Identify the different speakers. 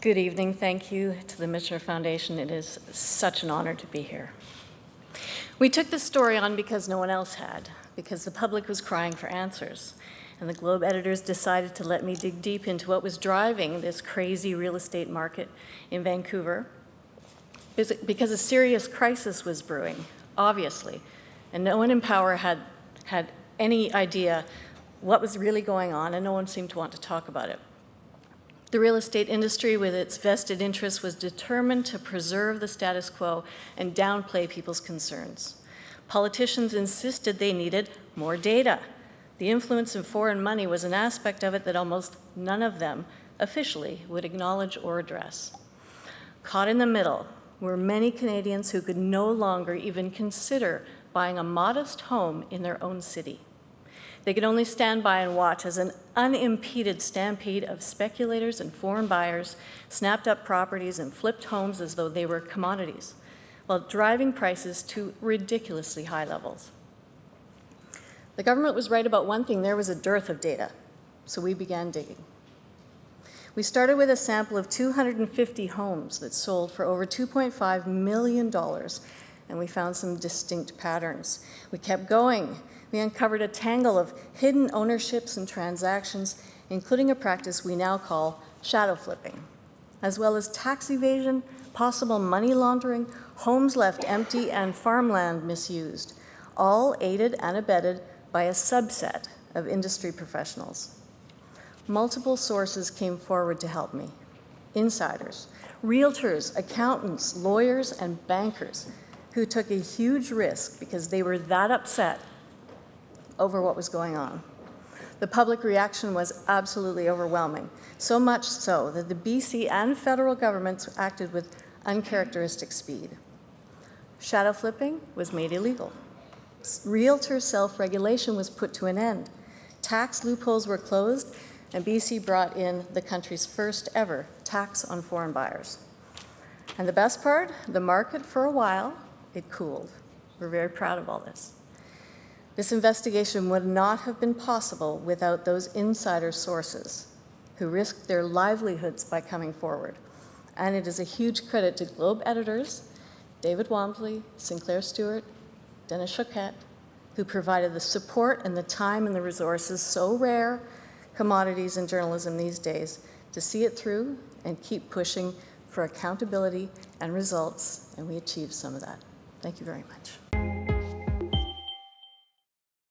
Speaker 1: Good evening. Thank you to the Michener Foundation. It is such an honor to be here. We took this story on because no one else had, because the public was crying for answers. And the Globe editors decided to let me dig deep into what was driving this crazy real estate market in Vancouver, because a serious crisis was brewing, obviously, and no one in power had any idea what was really going on, and no one seemed to want to talk about it. The real estate industry, with its vested interests, was determined to preserve the status quo and downplay people's concerns. Politicians insisted they needed more data. The influence of foreign money was an aspect of it that almost none of them officially would acknowledge or address. Caught in the middle were many Canadians who could no longer even consider buying a modest home in their own city. They could only stand by and watch as an unimpeded stampede of speculators and foreign buyers snapped up properties and flipped homes as though they were commodities, while driving prices to ridiculously high levels. The government was right about one thing: there was a dearth of data, so we began digging. We started with a sample of 250 homes that sold for over $2.5 million, and we found some distinct patterns. We kept going. We uncovered a tangle of hidden ownerships and transactions, including a practice we now call shadow flipping, as well as tax evasion, possible money laundering, homes left empty, and farmland misused, all aided and abetted by a subset of industry professionals. Multiple sources came forward to help me: insiders, realtors, accountants, lawyers, and bankers who took a huge risk because they were that upset over what was going on. The public reaction was absolutely overwhelming, so much so that the BC and federal governments acted with uncharacteristic speed. Shadow flipping was made illegal. Realtor self-regulation was put to an end. Tax loopholes were closed, and BC brought in the country's first ever tax on foreign buyers. And the best part, the market for a while, it cooled. We're very proud of all this. This investigation would not have been possible without those insider sources who risked their livelihoods by coming forward. And it is a huge credit to Globe editors, David Wamsley, Sinclair Stewart, Dennis Choquette, who provided the support and the time and the resources, so rare commodities in journalism these days, to see it through and keep pushing for accountability and results, and we achieved some of that. Thank you very much.